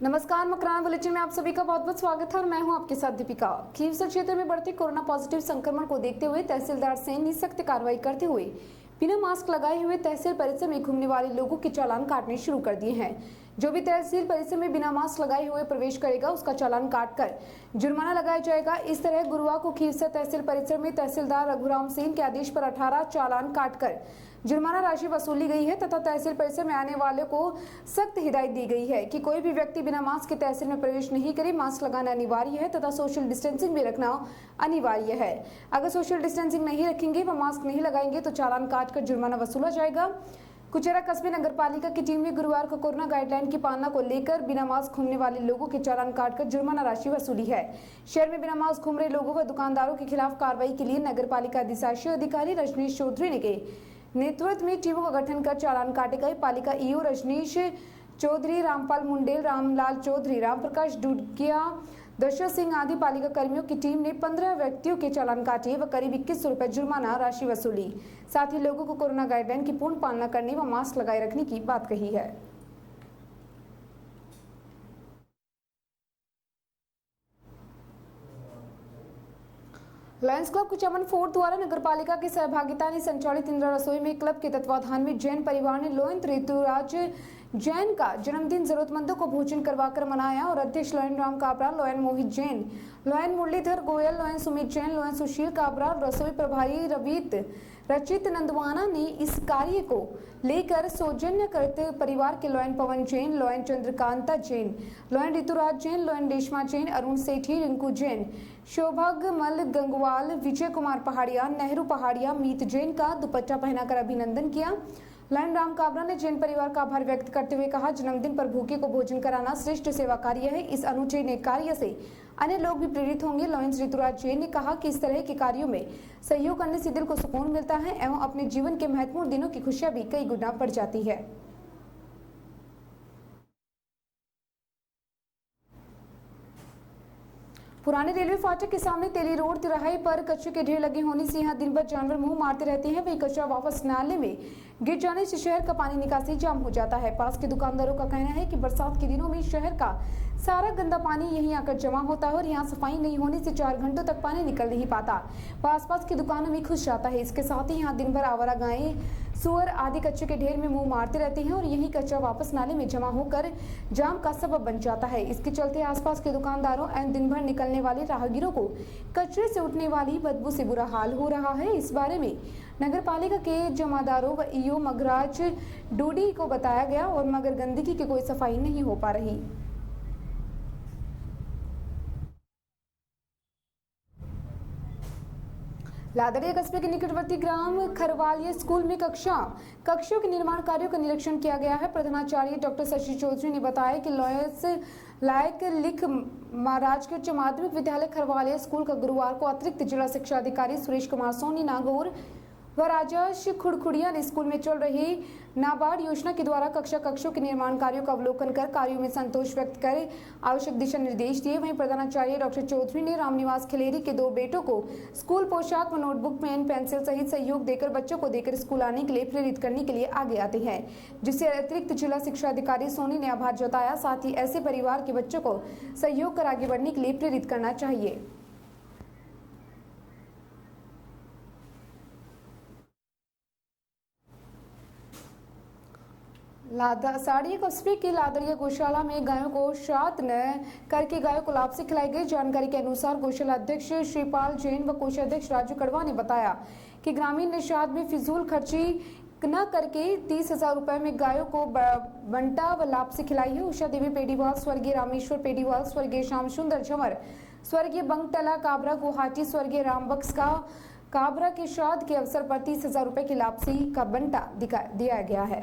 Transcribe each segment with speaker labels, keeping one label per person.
Speaker 1: नमस्कार, मकराना बुलेटिन में आप सभी का बहुत बहुत स्वागत है और मैं हूं आपके साथ दीपिका। खीवसर क्षेत्र में बढ़ते कोरोना पॉजिटिव संक्रमण को देखते हुए तहसीलदार सैन ने सख्त कार्रवाई करते हुए बिना मास्क लगाए हुए तहसील परिसर में घूमने वाले लोगों के चालान काटने शुरू कर दिए हैं। जो भी तहसील परिसर में बिना मास्क लगाए हुए प्रवेश करेगा उसका चालान काटकर जुर्माना लगाया जाएगा। इस तरह गुरुवार को खीवसर तहसील परिसर में तहसीलदार रघुराम सेन के आदेश पर 18 चालान काटकर जुर्माना राशि वसूली गई है तथा तहसील परिसर में आने वालों को सख्त हिदायत दी गई है कि कोई भी व्यक्ति बिना मास्क के तहसील में प्रवेश नहीं करे। मास्क लगाना अनिवार्य है तथा सोशल डिस्टेंसिंग भी रखना अनिवार्य है। अगर सोशल डिस्टेंसिंग नहीं रखेंगे व मास्क नहीं लगाएंगे तो चालान काटकर जुर्माना वसूला जाएगा। कुचेरा कस्बे नगर पालिका की टीम ने गुरुवार को कोरोना गाइडलाइन की पालना को लेकर बिना मास्क घूमने वाले लोगों के चालान काटकर जुर्माना राशि वसूली है। शहर में बिना मास्क घूम रहे लोगों व दुकानदारों के खिलाफ कार्रवाई के लिए नगर पालिका अधिशासी अधिकारी रजनीश चौधरी ने के नेतृत्व में टीमों का गठन कर चालान काटे गए। पालिका ईओ रजनीश चौधरी, रामपाल मुंडेल, रामलाल चौधरी, रामप्रकाश डुडकिया, दशरथ सिंह आदि पालिका कर्मियों की टीम ने 15 व्यक्तियों के चालान काटे व करीब 2100 रुपए जुर्माना राशि वसूली। साथ ही लोगों को कोरोना गाइडलाइन की पूर्ण पालना करने व मास्क लगाए रखने की बात कही है। लायंस क्लब कुचामन फोर्ट द्वारा नगरपालिका की सहभागिता ने संचालित इंदिरा रसोई में क्लब के तत्वाधान में जैन परिवार ने लोयन ऋतुराज जैन का जन्मदिन जरूरतमंदों को भोजन करवाकर मनाया और अध्यक्ष लोयन राम काबरा, लोयन मोहित जैन, लोयन मुरलीधर गोयल, लोयन सुमित जैन, लोयन सुशील काबरा, रसोई प्रभारी रवित रचित नंदवाना ने इस कार्य को लेकर सौजन्य करते परिवार के लोयन पवन जैन, लोयन चंद्रकांता जैन, लोयन ऋतुराज जैन, लोयन रेशमा जैन, अरुण सेठी, रिंकू जैन, शोभागमल गंगवाल, विजय कुमार पहाड़िया, नेहरू पहाड़िया, मीत जैन का दुपट्टा पहनाकर अभिनंदन किया। लोयन राम काबरा ने जैन परिवार का आभार व्यक्त करते हुए कहा, जन्मदिन पर भूखे को भोजन कराना श्रेष्ठ सेवा कार्य है। इस अनूठे नेक कार्य से अन्य लोग भी प्रेरित होंगे। लोयन ऋतुराज जैन ने कहा कि इस तरह के कार्यों में सहयोग करने से दिल को सुकून मिलता है एवं अपने जीवन के महत्वपूर्ण दिनों की खुशियां भी कई गुना बढ़ जाती है। पुराने रेलवे फाटक के सामने तेली रोड तिराहे पर कचरे के ढेर लगे होने से यहां दिन भर जानवर मुंह मारते रहते हैं। वही कचरा वापस नाले में गिर जाने से शहर का पानी निकासी जाम हो जाता है। पास के दुकानदारों का कहना है कि बरसात के दिनों में शहर का सारा गंदा पानी यहीं आकर जमा होता है और यहाँ सफाई नहीं होने से 4 घंटों तक पानी निकल नहीं पाता व आसपास की दुकानों में घुस जाता है। इसके साथ ही यहाँ दिन भर आवारा गायें, सुअर आदि कचरे के ढेर में मुंह मारते रहते हैं और यही कचरा वापस नाले में जमा होकर जाम का सबब बन जाता है। इसके चलते आसपास के दुकानदारों एवं दिन भर निकलने वाले राहगीरों को कचरे से उठने वाली बदबू से बुरा हाल हो रहा है। इस बारे में नगर पालिका के जमादारों व ईओ मगराज डोडी को बताया गया और मगर गंदगी की कोई सफाई नहीं हो पा रही। लादड़िया कस्बे के निकटवर्ती ग्राम खरवालिया स्कूल में कक्षों के निर्माण कार्यों का निरीक्षण किया गया है। प्रधानाचार्य डॉक्टर शशि चौधरी ने बताया कि लॉयर्स लायक लिख महाराजगढ़ उच्च माध्यमिक विद्यालय खरवालिया स्कूल का गुरुवार को अतिरिक्त जिला शिक्षा अधिकारी सुरेश कुमार सोनी नागौर व राजेश खुड़खुड़िया ने स्कूल में चल रही नाबार्ड योजना के द्वारा कक्षों के निर्माण कार्यों का अवलोकन कर कार्यों में संतोष व्यक्त कर आवश्यक दिशा निर्देश दिए। वहीं प्रधानाचार्य डॉक्टर चौधरी ने रामनिवास खिलेरी के 2 बेटों को स्कूल पोशाक व नोटबुक, पेन, पेंसिल सहित सहयोग देकर बच्चों को देकर स्कूल आने के लिए प्रेरित करने के लिए आगे आते हैं, जिससे अतिरिक्त जिला शिक्षा अधिकारी सोनी ने आभार जताया। साथ ही ऐसे परिवार के बच्चों को सहयोग कर आगे बढ़ने के लिए प्रेरित करना चाहिए। साड़िया कस्बे की लादड़िया गौशाला में गायों को श्राद्ध न करके गायों को लाभ से खिलाई गई। जानकारी के अनुसार गौशाला अध्यक्ष श्रीपाल जैन व कोषाध्यक्ष राजू कड़वा ने बताया कि ग्रामीण ने श्राद्ध में फिजूल खर्ची न करके 30,000 रुपए में गायों को बंटा व लाभ से खिलाई है। उषा देवी पेडीवाल, स्वर्गीय रामेश्वर पेडीवाल, स्वर्गीय श्याम सुंदर झंवर, स्वर्गीय बंगटला काबरा गुवाहाटी, स्वर्गीय रामबक्स का काबरा के श्राद्ध के अवसर पर 30,000 रुपए की लापसी का बंटा दिया गया है।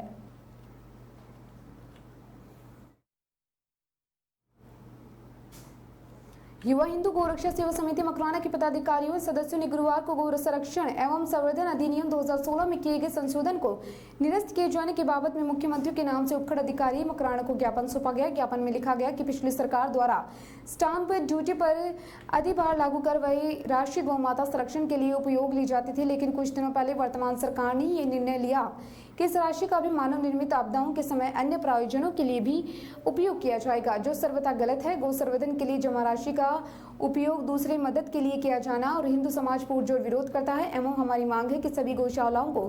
Speaker 1: युवा हिंदू गौरक्षा सेवा समिति मकराना के पदाधिकारियों और सदस्यों ने गुरुवार को गौ संरक्षण एवं संवर्धन अधिनियम 2016 में किए गए संशोधन को निरस्त किए जाने के बाबत में मुख्यमंत्री के नाम से उपखंड अधिकारी मकराना को ज्ञापन सौंपा गया। ज्ञापन में लिखा गया कि पिछली सरकार द्वारा स्टाम्प ड्यूटी पर अधिभार लागू कर वही राशि गौ माता संरक्षण के लिए उपयोग ली जाती थी, लेकिन कुछ दिनों पहले वर्तमान सरकार ने ये निर्णय लिया कि इस राशि का भी मानव निर्मित आपदाओं के समय अन्य प्रायोजनों के लिए भी उपयोग किया जाएगा, जो सर्वथा गलत है। गौ संवर्धन के लिए जमा राशि का उपयोग दूसरे मदद के लिए किया जाना और हिंदू समाज पुरजोर विरोध करता है एवं हमारी मांग है कि सभी गौशालाओं को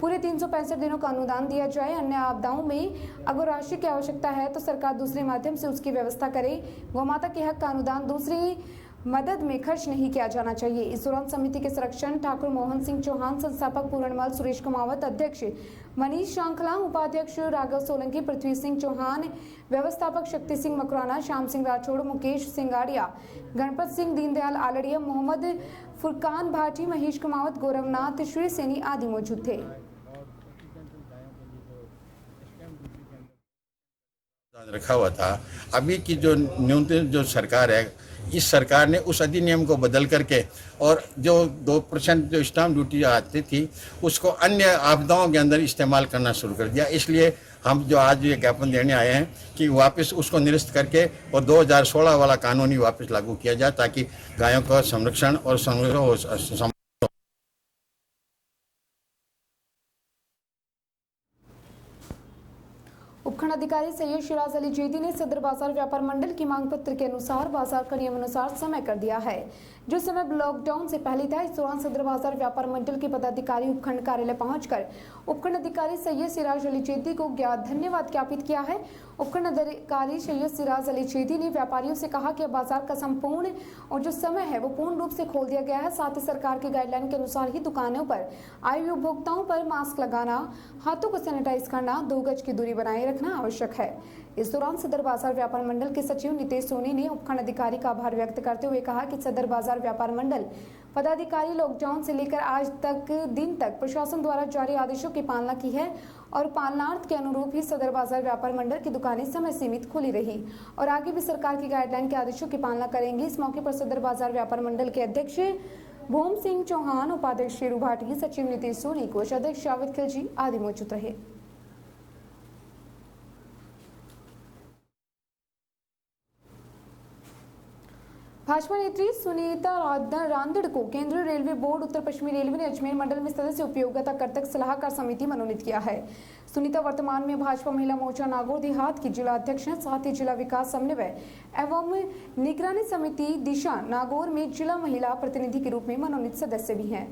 Speaker 1: पूरे 365 दिनों का अनुदान दिया जाए। अन्य आपदाओं में अगर राशि की आवश्यकता है तो सरकार दूसरे माध्यम से उसकी व्यवस्था करे। गौमाता के हक का अनुदान दूसरी मदद में खर्च नहीं किया जाना चाहिए। इस दौरान समिति के संरक्षण ठाकुर मोहन सिंह चौहान, संस्थापक पूरणमल, सुरेश कुमावत, अध्यक्ष मनीष श्रृंखला, उपाध्यक्ष राघव सोलंकी, पृथ्वी सिंह चौहान, व्यवस्थापक शक्ति सिंह मकराना, श्याम सिंह राठौड़, मुकेश सिंगाड़िया, गणपत सिंह, दीनदयाल आलड़िया, मोहम्मद फुरकान भाटी, महेश कुमावत, गौरवनाथ, श्री सैनी आदि मौजूद थे।
Speaker 2: रखा हुआ था। अभी की जो न्यूनतम जो सरकार है, इस सरकार ने उस अधिनियम को बदल करके और जो 2% जो स्टाम्प ड्यूटी आती थी उसको अन्य आपदाओं के अंदर इस्तेमाल करना शुरू कर दिया। इसलिए हम जो आज ये ज्ञापन देने आए हैं कि वापस उसको निरस्त करके और 2016 वाला कानून ही वापस लागू किया जाए ताकि गायों का संरक्षण और संग्रह हो।
Speaker 1: उपखंड अधिकारी सैयद शिराज अली जेदी ने सदर बाजार व्यापार मंडल की मांग पत्र के अनुसार बाजार का नियमानुसार समय कर दिया है, जो समय लॉकडाउन से पहले था। इस दौरान सदर बाजार व्यापार मंडल के पदाधिकारी उपखंड कार्यालय पहुंचकर उपखंड अधिकारी सैयद सिराज अली जेदी को धन्यवाद ज्ञापित किया है। उपखंड अधिकारी सैयद सिराज अली जेदी ने व्यापारियों से कहा कि बाजार का संपूर्ण और जो समय है वो पूर्ण रूप से खोल दिया गया है। साथ ही सरकार की गाइडलाइन के अनुसार ही दुकानों पर आए हुए उपभोक्ताओं पर मास्क लगाना, हाथों को सैनिटाइज करना, 2 गज की दूरी बनाए रखना आवश्यक है। इस दौरान सदर बाजार व्यापार मंडल के सचिव नितेश सोनी ने उपखंड अधिकारी का आभार व्यक्त करते हुए कहा कि सदर बाजार व्यापार मंडल पदाधिकारी लॉकडाउन से लेकर आज तक दिन तक प्रशासन द्वारा जारी आदेशों की पालना की है और पालनार्थ के अनुरूप ही सदर बाजार व्यापार मंडल की दुकानें समय सीमित खुली रही और आगे भी सरकार की गाइडलाइन के आदेशों की पालना करेंगी। इस मौके पर सदर बाजार व्यापार मंडल के अध्यक्ष भूम सिंह चौहान, उपाध्यक्ष शेरू भाटी, सचिव नितेश सोनी, कोषाध्यक्ष जावेद खिलजी आदि मौजूद रहे। भाजपा नेत्री सुनीता रांदड़ को केंद्रीय रेलवे बोर्ड उत्तर पश्चिमी रेलवे ने अजमेर मंडल में सदस्य उपयोगिता कर्तक सलाहकार समिति मनोनीत किया है। सुनीता वर्तमान में भाजपा महिला मोर्चा नागौर देहात की जिला अध्यक्ष हैं। साथ ही जिला विकास समन्वय एवं निगरानी समिति दिशा नागौर में जिला महिला प्रतिनिधि के रूप में मनोनीत सदस्य भी हैं।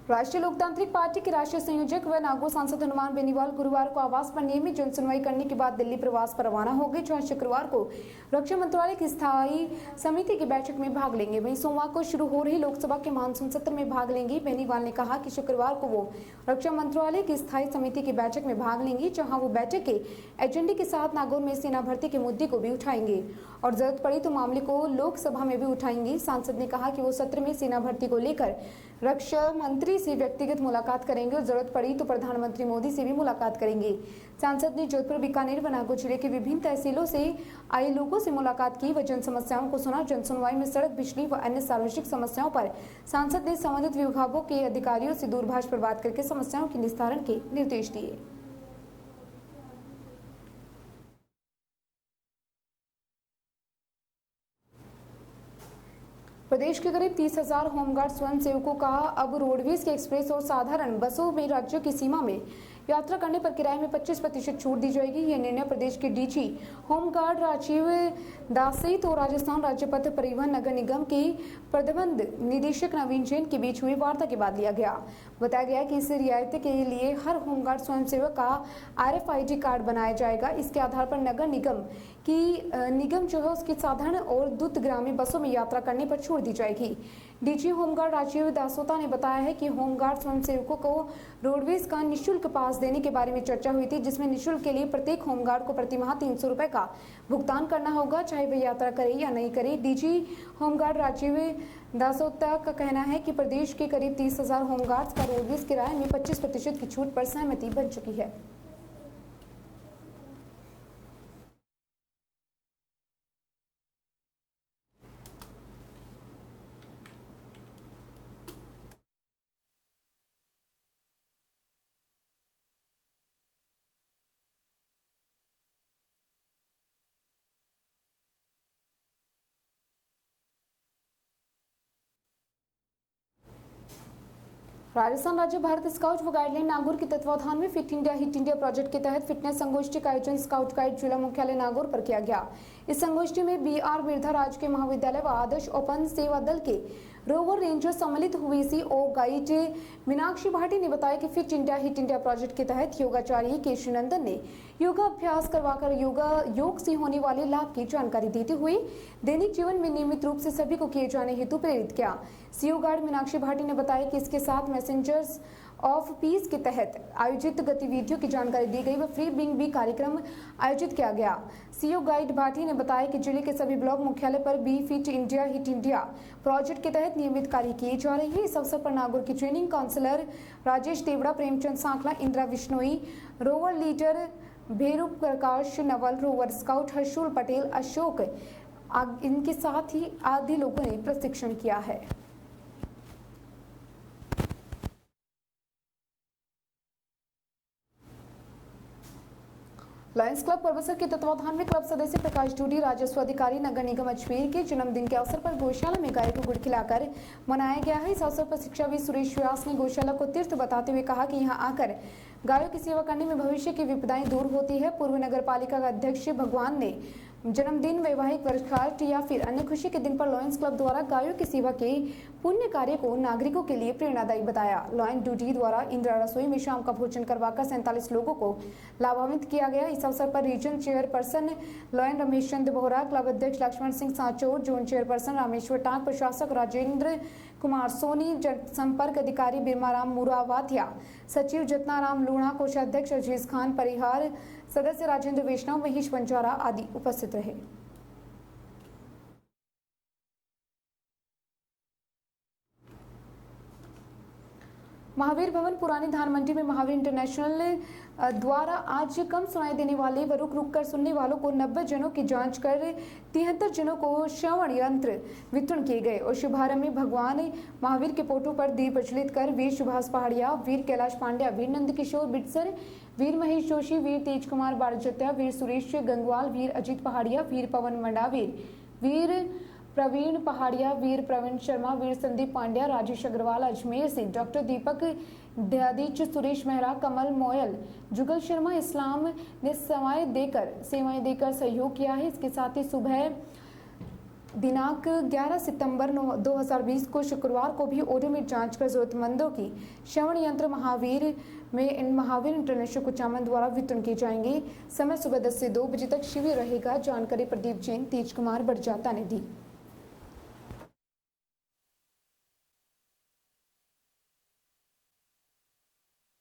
Speaker 1: राष्ट्रीय लोकतांत्रिक पार्टी के राष्ट्रीय संयोजक व नागौर सांसद हनुमान बेनीवाल गुरुवार को आवास पर नियमित जनसुनवाई करने के बाद दिल्ली प्रवास पर रवाना हो गए, जहां शुक्रवार को रक्षा मंत्रालय की स्थायी समिति की बैठक में भाग लेंगे। वहीं सोमवार को शुरू हो रही लोकसभा के मानसून सत्र में भाग लेंगे। बेनीवाल ने कहा कि शुक्रवार को वो रक्षा मंत्रालय की स्थायी समिति की बैठक में भाग लेंगी, जहाँ वो बैठक के एजेंडे के साथ नागौर में सेना भर्ती के मुद्दे को भी उठाएंगे और जरूरत पड़ी तो मामले को लोकसभा में भी उठाएंगे। सांसद ने कहा कि वो सत्र में सेना भर्ती को लेकर रक्षा मंत्री से व्यक्तिगत मुलाकात करेंगे और जरूरत पड़ी तो प्रधानमंत्री मोदी से भी मुलाकात करेंगे। सांसद ने जोधपुर, बीकानेर व नागौर जिले के विभिन्न तहसीलों से आए लोगों से मुलाकात की व जन समस्याओं को सुना। जनसुनवाई में सड़क, बिजली व अन्य सार्वजनिक समस्याओं पर सांसद ने संबंधित विभागों के अधिकारियों से दूरभाष पर बात करके समस्याओं के निस्तारण के निर्देश दिए। प्रदेश के करीब 30,000 होमगार्ड स्वयंसेवकों का अब रोडवेज के एक्सप्रेस और साधारण बसों में राज्यों की सीमा में यात्रा करने पर किराए में 25% छूट दी जाएगी। यह निर्णय प्रदेश के डीजी होमगार्ड राजीव दासित और राजस्थान राज्य पथ परिवहन नगर निगम के प्रबंध निदेशक नवीन जैन के बीच हुई वार्ता के बाद लिया गया। बताया गया कि इस रियायत के लिए हर होमगार्ड स्वयंसेवक का RFID कार्ड बनाया जाएगा। इसके आधार पर नगर निगम जो है उसकी साधारण और द्रुतगामी बसों में यात्रा करने पर छूट दी जाएगी। डीजी होमगार्ड राजीव दासोता ने बताया है कि होमगार्ड स्वयंसेवकों को रोडवेज का निःशुल्क पास देने के बारे में चर्चा हुई थी, जिसमें निःशुल्क के लिए प्रत्येक होमगार्ड को प्रतिमाह 300 रुपए का भुगतान करना होगा, चाहे वे यात्रा करे या नहीं करे। डीजी होमगार्ड राजीव दासोता का कहना है कि प्रदेश के करीब 30,000 होमगार्ड्स का रोडवेज किराए में 25% की छूट पर सहमति बन चुकी है। राजस्थान राज्य भारत स्काउट व गाइडलाइन नागौर के तत्वावधान में fit India hit India project के तहत फिटनेस संगोष्ठी का आयोजन स्काउट गाइड जिला मुख्यालय नागौर पर किया गया। इस संगोष्ठी में BR बिरधा राजकीय महाविद्यालय व आदर्श ओपन सेवा दल के रोवर रेंजर सम्मिलित हुए। CO गाइड मीनाक्षी भाटी ने बताया कि fit India hit India project के तहत योगाचार्य केशरी नंदन ने योगा अभ्यास करवाकर योग से होने वाले लाभ की जानकारी देते हुए दैनिक जीवन में नियमित रूप से सभी को किए जाने हेतु प्रेरित किया। CO गाइड मीनाक्षी भाटी ने बताया कि इसके साथ मैसेंजर्स ऑफ पीस के तहत आयोजित गतिविधियों की जानकारी दी गई व फ्री बिंग भी कार्यक्रम आयोजित किया गया। CO गाइड भाटी ने बताया कि जिले के सभी ब्लॉक मुख्यालय पर be fit India hit India project के तहत नियमित कार्य किए जा रहे हैं। इस अवसर पर नागौर की training counsellor Rajesh Devda, Premchand Sankhla, Indira Vishnoi, rover leader Bheru Prakash Naval, rover scout Harshul Patel, Ashok इनके साथ ही आदि लोगों ने प्रशिक्षण किया है। लायंस क्लब परबसर के तत्वावधान में क्लब सदस्य प्रकाश डूडी, राजस्व अधिकारी नगर निगम अजमेर के जन्मदिन के अवसर पर गौशाला में गाय को गुड़ खिलाकर मनाया गया है। इस अवसर पर शिक्षाविद सुरेश व्यास ने गौशाला को तीर्थ बताते हुए कहा कि यहां आकर गायों की सेवा करने में भविष्य की विपदाएं दूर होती है। पूर्व नगर पालिका का अध्यक्ष भगवान ने जन्मदिन, वैवाहिक वर्षगांठ या फिर अन्य खुशी के दिन पर लायंस क्लब द्वारा गायों की सेवा के पुण्य कार्य को नागरिकों के लिए प्रेरणादायी बताया। लायन ड्यूटी द्वारा इंदिरा रसोई में शाम का भोजन करवाकर 47 लोगों को लाभान्वित किया गया। इस अवसर पर region chairperson lion Ramesh Chandra Bohra, club अध्यक्ष लक्ष्मण सिंह सांचोर, जोन चेयरपर्सन रामेश्वर टांग, प्रशासक राजेंद्र कुमार सोनी, जनसंपर्क अधिकारी बिरमाराम मुरावातिया, सचिव जतनाराम लूणा, कोषाध्यक्ष अजीज खान परिहार, सदस्य राजेंद्र वैष्णव, महेश बंजारा आदि उपस्थित रहे। महावीर भवन पुरानी धान मंडी में महावीर इंटरनेशनल द्वारा आज कम सुनाई देने वाले व रुक रुक कर सुनने वालों को 90 जनों की जांच कर 73 जनों को श्रवण यंत्र वितरण किए गए और शुभारंभ में भगवान महावीर के फोटो पर दीप प्रज्वलित कर वीर सुभाष पहाड़िया, वीर कैलाश पांड्या, वीर नंदकिशोर बिटसर, वीर महेश जोशी, वीर तेज कुमार बारजत्या, वीर सुरेश गंगवाल, वीर अजित पहाड़िया, वीर पवन मंडावीर, वीर प्रवीण पहाड़िया, वीर प्रवीण शर्मा, वीर संदीप पांड्या, राजेश अग्रवाल अजमेर से, डॉक्टर दीपक दयादीच, सुरेश मेहरा, कमल मोयल, जुगल शर्मा इस्लाम ने सेवाएं देकर सहयोग किया है। इसके साथ ही सुबह दिनांक 11 सितंबर 2020 को शुक्रवार को भी ओडोमीटर जांच कर जरूरतमंदों की श्रवण यंत्र महावीर इंटरनेशनल कुचामन द्वारा वितरण किए जाएंगे। समय सुबह 10 से 2 बजे तक शिविर रहेगा। जानकारी प्रदीप जैन, तेज कुमार बड़जाता ने दी।